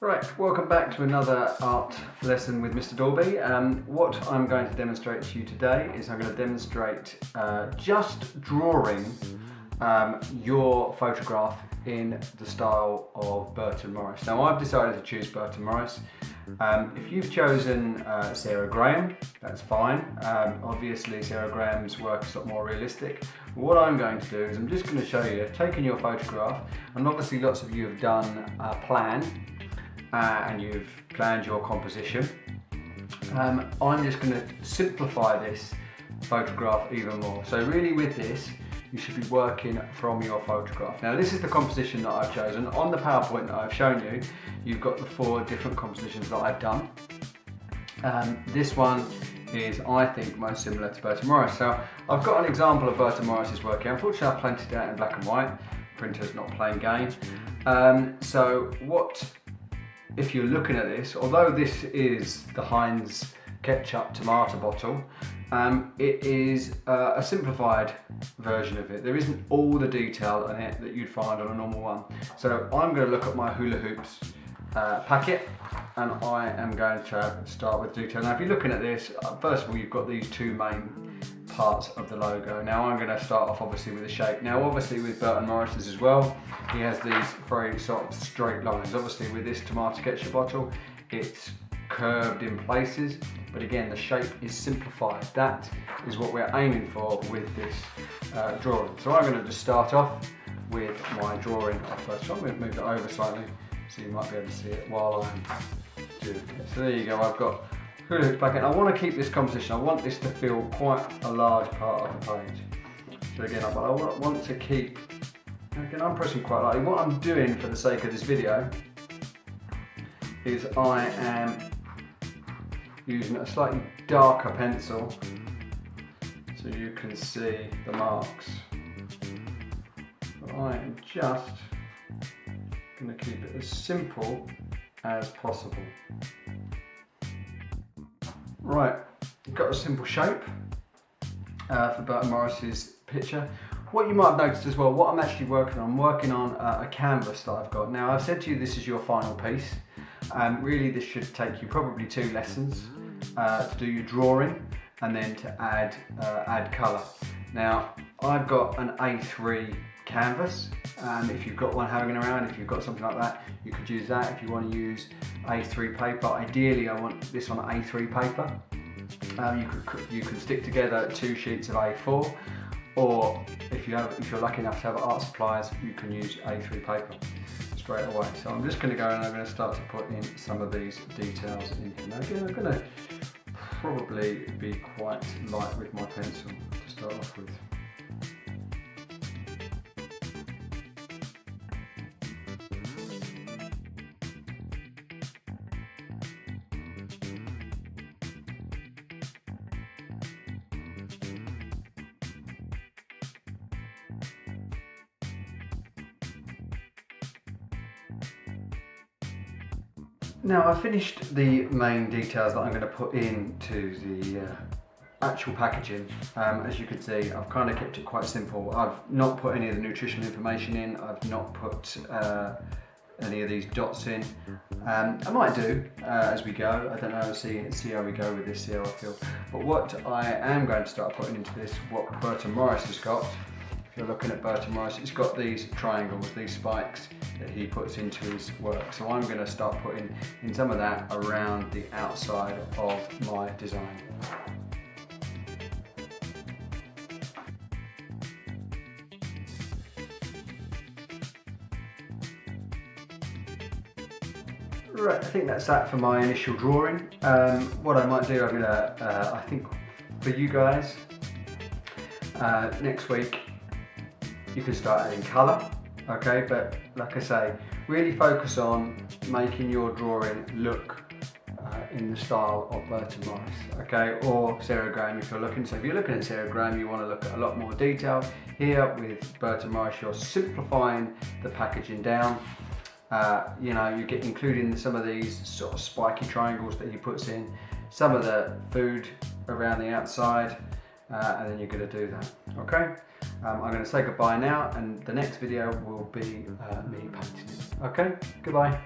Right, welcome back to another art lesson with Mr. Dorby. What I'm going to demonstrate to you today is I'm going to demonstrate just drawing your photograph in the style of Burton Morris. Now I've decided to choose Burton Morris. If you've chosen Sarah Graham, that's fine. Obviously Sarah Graham's work is a lot more realistic. But what I'm going to do is I'm just going to show you, taking your photograph, and obviously lots of you have done a plan and you've planned your composition. I'm just going to simplify this photograph even more. So really with this, you should be working from your photograph. Now this is the composition that I've chosen. On the PowerPoint that I've shown you, you've got the 4 different compositions that I've done. This one is, I think, most similar to Burton Morris. So I've got an example of Burton Morris's work here. Unfortunately I've printed it out in black and white. Printer's not playing game. So what, if you're looking at this, although this is the Heinz ketchup tomato bottle, it is a simplified version of it. There isn't all the detail in it that you'd find on a normal one. So I'm going to look at my hula hoops packet, and I am going to start with detail. Now if you're looking at this, first of all you've got these 2 main parts of the logo. Now I'm going to start off obviously with the shape. Now obviously with Burton Morris's as well, he has these very sort of straight lines. Obviously with this tomato ketchup bottle, it's curved in places, but again the shape is simplified. That is what we're aiming for with this drawing. So I'm going to just start off with my drawing first. So I'm going to move it over slightly so you might be able to see it while I'm doing it. So there you go, I've got hula hoops back in. I want to keep this composition. I want this to feel quite a large part of the page. So again, I want to keep, again I'm pressing quite lightly. What I'm doing for the sake of this video is I am using a slightly darker pencil so you can see the marks. But I am just going to keep it as simple as possible. Right, we've got a simple shape for Burton Morris's picture. What you might have noticed as well, what I'm actually working on, I'm working on a canvas that I've got. Now I've said to you this is your final piece. Really this should take you probably 2 lessons to do your drawing and then to add colour. Now I've got an A3 canvas, and if you've got one hanging around, if you've got something like that, you could use that. If you want to use A3 paper, ideally I want this on A3 paper. You can stick together 2 sheets of A4, or if you're lucky enough to have art supplies, you can use A3 paper straight away. So I'm just going to go and I'm going to start to put in some of these details in here. Now again, I'm going to probably be quite light with my pencil to start off with. Now I've finished the main details that I'm going to put into the actual packaging. As you can see, I've kind of kept it quite simple. I've not put any of the nutritional information in. I've not put any of these dots in. I might do as we go. I don't know, see how we go with this, see how I feel. But what I am going to start putting into this, what Burton Morris has got. If you're looking at Burton Morris, it's got these triangles, these spikes that he puts into his work. So I'm going to start putting in some of that around the outside of my design. Right, I think that's that for my initial drawing. What I might do, I'm going to, I think for you guys, next week, you can start adding colour, okay, but like I say, really focus on making your drawing look in the style of Burton Morris, okay, or Sarah Graham if you're looking. So if you're looking at Sarah Graham, you want to look at a lot more detail. Here with Burton Morris, you're simplifying the packaging down. You know, you get including some of these sort of spiky triangles that he puts in, some of the food around the outside, and then you're going to do that, okay? I'm going to say goodbye now, and the next video will be me painting it. Okay, goodbye.